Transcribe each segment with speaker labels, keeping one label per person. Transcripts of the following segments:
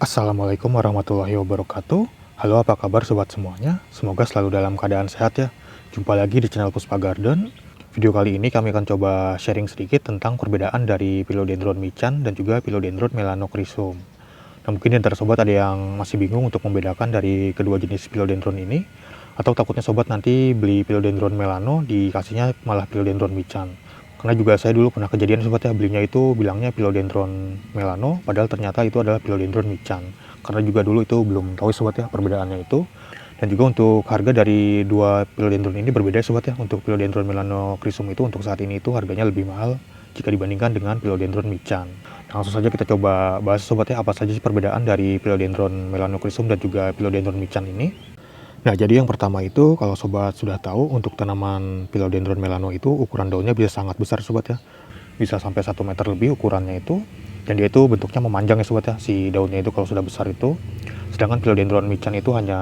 Speaker 1: Assalamualaikum warahmatullahi wabarakatuh. Halo, apa kabar sobat semuanya? Semoga selalu dalam keadaan sehat ya. Jumpa lagi di channel Puspa Garden. Video kali ini kami akan coba sharing sedikit tentang perbedaan dari Philodendron michan dan juga Philodendron melanochrysum. Nah, mungkin di antara sobat ada yang masih bingung untuk membedakan dari kedua jenis Philodendron ini, atau takutnya sobat nanti beli Philodendron melano dikasihnya malah Philodendron michan. Karena juga saya dulu pernah kejadian sobat ya, belinya itu bilangnya Philodendron melano, padahal ternyata itu adalah Philodendron michan. Karena juga dulu itu belum tahu sobat ya perbedaannya itu. Dan juga untuk harga dari dua Philodendron ini berbeda sobat ya. Untuk Philodendron melanochrysum itu untuk saat ini itu harganya lebih mahal jika dibandingkan dengan Philodendron michan. Nah, langsung saja kita coba bahas sobat ya, apa saja sih perbedaan dari Philodendron melanochrysum dan juga Philodendron michan ini. Nah, jadi yang pertama itu kalau sobat sudah tahu untuk tanaman Philodendron melano itu ukuran daunnya bisa sangat besar sobat ya. Bisa sampai 1 meter lebih ukurannya itu. Dan dia itu bentuknya memanjang ya sobat ya, si daunnya itu kalau sudah besar itu. Sedangkan Philodendron michan itu hanya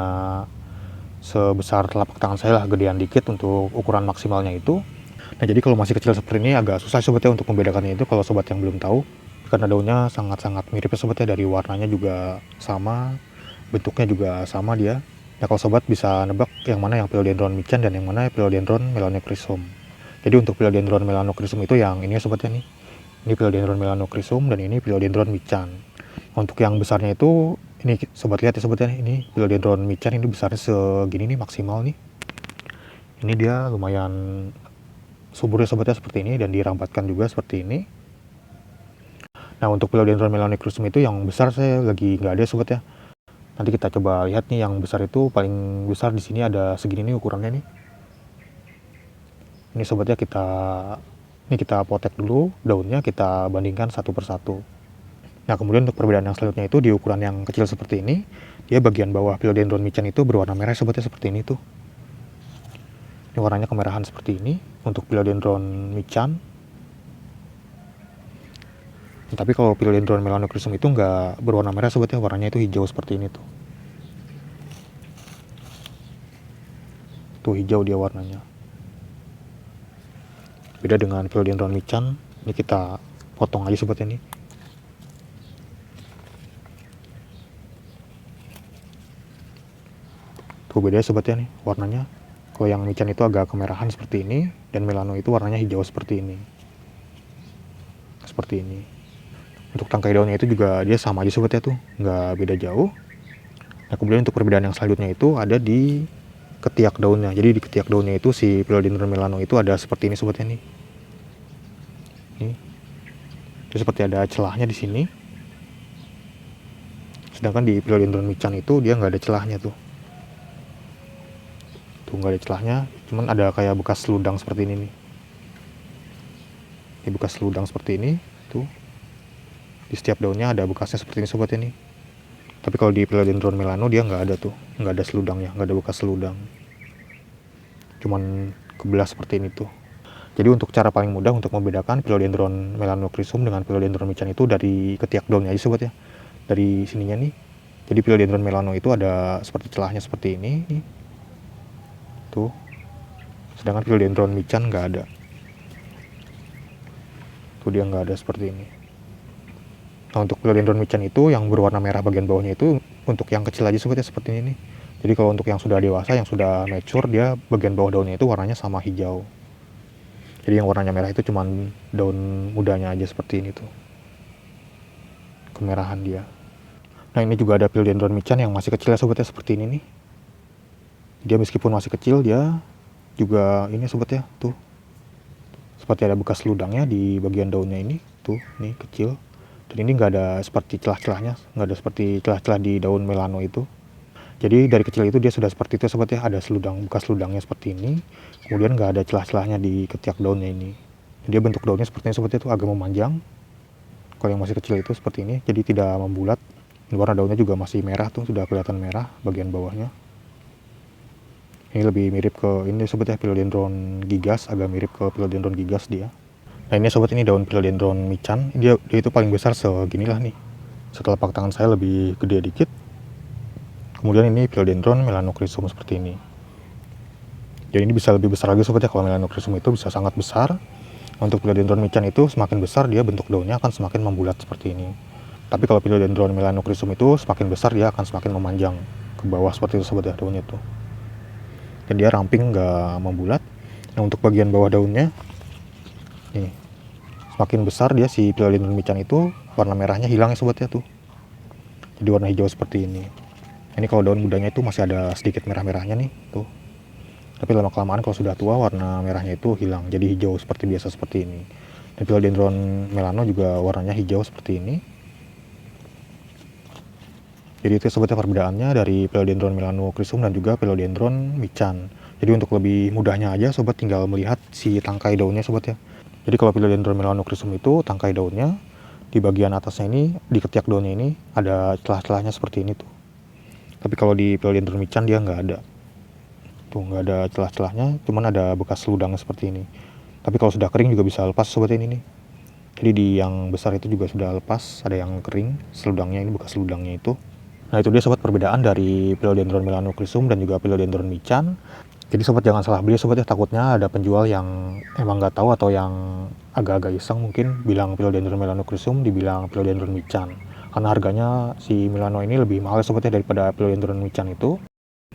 Speaker 1: sebesar telapak tangan saya lah, gedean dikit untuk ukuran maksimalnya itu. Nah, jadi kalau masih kecil seperti ini agak susah sobat ya untuk membedakannya itu kalau sobat yang belum tahu. Karena daunnya sangat-sangat mirip ya sobat ya, dari warnanya juga sama, bentuknya juga sama dia. Nah, kalau sobat bisa nebak yang mana yang Philodendron michan dan yang mana Philodendron melanochrysum. Jadi untuk Philodendron melanochrysum itu yang ini ya sobat ya nih. Ini Philodendron melanochrysum dan ini Philodendron michan. Untuk yang besarnya itu ini sobat lihat ya sobat ya, ini Philodendron michan ini besarnya segini nih maksimal nih. Ini dia lumayan subur ya sobat ya seperti ini dan dirambatkan juga seperti ini. Nah, untuk Philodendron melanochrysum itu yang besar saya lagi nggak ada sobat ya. Nanti kita coba lihat nih yang besar itu paling besar di sini ada segini nih ukurannya nih. Ini sobatnya kita potek dulu daunnya, kita bandingkan satu persatu. Nah, kemudian untuk perbedaan yang selanjutnya itu di ukuran yang kecil seperti ini, dia bagian bawah Philodendron michan itu berwarna merah sobatnya seperti ini tuh. Ini warnanya kemerahan seperti ini untuk Philodendron michan. Tapi kalau Philodendron melanochrysum itu nggak berwarna merah sobat ya, warnanya itu hijau seperti ini tuh. Tuh hijau dia warnanya. Beda dengan Philodendron michan. Ini kita potong aja sobat ini. Tuh beda sobat ya nih warnanya. Kalau yang michan itu agak kemerahan seperti ini dan melano itu warnanya hijau seperti ini. Seperti ini. Untuk tangkai daunnya itu juga dia sama aja sobat ya tuh, nggak beda jauh. Nah, kemudian untuk perbedaan yang selanjutnya itu ada di ketiak daunnya. Jadi di ketiak daunnya itu si Philodendron melano itu ada seperti ini sobat ya nih. Nih. Itu seperti ada celahnya di sini. Sedangkan di Philodendron michan itu dia nggak ada celahnya tuh. Tuh nggak ada celahnya, cuman ada kayak bekas seludang seperti ini nih. Ini bekas seludang seperti ini tuh. Di setiap daunnya ada bekasnya seperti ini sobat ini. Tapi kalau di Philodendron melano dia nggak ada tuh, nggak ada seludangnya, nggak ada bekas seludang. Cuman kebelah seperti ini tuh. Jadi untuk cara paling mudah untuk membedakan Philodendron melanochrysum dengan Philodendron michan itu dari ketiak daunnya aja sobat ya. Dari sininya nih. Jadi Philodendron melano itu ada seperti celahnya seperti ini nih. Tuh. Sedangkan Philodendron michan nggak ada. Tuh dia nggak ada seperti ini. Nah, untuk Philodendron michan itu yang berwarna merah bagian bawahnya itu untuk yang kecil aja sobat ya seperti ini nih. Jadi kalau untuk yang sudah dewasa, yang sudah mature, dia bagian bawah daunnya itu warnanya sama hijau. Jadi yang warnanya merah itu cuman daun mudanya aja seperti ini tuh. Kemerahan dia. Nah, ini juga ada Philodendron michan yang masih kecil ya sobat ya seperti ini nih. Dia meskipun masih kecil dia juga ini sobat ya tuh. Seperti ada bekas ludangnya di bagian daunnya ini tuh, nih kecil. Dan ini nggak ada seperti celah-celahnya, nggak ada seperti celah-celah di daun melano itu. Jadi dari kecil itu dia sudah seperti itu sobat ya, ada seludang, bekas seludangnya seperti ini. Kemudian nggak ada celah-celahnya di ketiak daunnya ini. Dia bentuk daunnya seperti ini sobat ya, itu agak memanjang. Kalau yang masih kecil itu seperti ini, jadi tidak membulat. Warna daunnya juga masih merah tuh, sudah kelihatan merah bagian bawahnya. Ini lebih mirip ke ini sobat ya, Philodendron gigas, agak mirip ke Philodendron gigas dia. Nah, ini sobat, ini daun Philodendron michan, dia itu paling besar seginilah nih. Setelah telapak tangan saya lebih gede dikit. Kemudian ini Philodendron melanochrysum seperti ini. Jadi ini bisa lebih besar lagi sobat ya, kalau melanochrysum itu bisa sangat besar. Untuk Philodendron michan itu semakin besar dia bentuk daunnya akan semakin membulat seperti ini. Tapi kalau Philodendron melanocrysum itu semakin besar dia akan semakin memanjang ke bawah seperti itu sobat ya, daunnya tuh. Dan dia ramping nggak membulat. Nah untuk bagian bawah daunnya, nih, semakin besar dia si Philodendron michan itu warna merahnya hilang ya sobat ya tuh. Jadi warna hijau seperti ini. Ini kalau daun mudanya itu masih ada sedikit merah-merahnya nih tuh. Tapi lama kelamaan kalau sudah tua warna merahnya itu hilang jadi hijau seperti biasa seperti ini. Dan Philodendron melano juga warnanya hijau seperti ini. Jadi itu sobatnya perbedaannya dari Philodendron melanocrysum dan juga Philodendron michan. Jadi untuk lebih mudahnya aja sobat tinggal melihat si tangkai daunnya sobat ya. Jadi kalau Philodendron melanocrysum itu tangkai daunnya di bagian atasnya ini, di ketiak daunnya ini ada celah-celahnya seperti ini tuh. Tapi kalau di Philodendron michan dia nggak ada. Tuh nggak ada celah-celahnya, cuman ada bekas seludang seperti ini. Tapi kalau sudah kering juga bisa lepas sobat ini nih. Jadi di yang besar itu juga sudah lepas, ada yang kering, seludangnya ini bekas seludangnya itu. Nah itu dia sobat perbedaan dari Philodendron melanocrysum dan juga Philodendron michan. Jadi sobat jangan salah beli sobat ya, takutnya ada penjual yang emang nggak tahu atau yang agak-agak iseng mungkin bilang Philodendron melanocrysum dibilang Philodendron michan. Karena harganya si Milano ini lebih mahal sobat ya daripada Philodendron michan itu.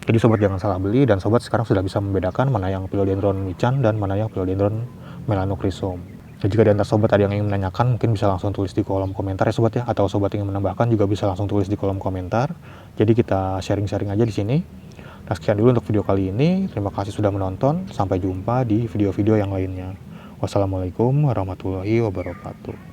Speaker 1: Jadi sobat jangan salah beli dan sobat sekarang sudah bisa membedakan mana yang Philodendron michan dan mana yang Philodendron melanocrysum. Dan jika di antara sobat ada yang ingin menanyakan, mungkin bisa langsung tulis di kolom komentar ya sobat ya, atau sobat ingin menambahkan juga bisa langsung tulis di kolom komentar. Jadi kita sharing-sharing aja di sini. Nah sekian dulu untuk video kali ini, terima kasih sudah menonton, sampai jumpa di video-video yang lainnya. Wassalamualaikum warahmatullahi wabarakatuh.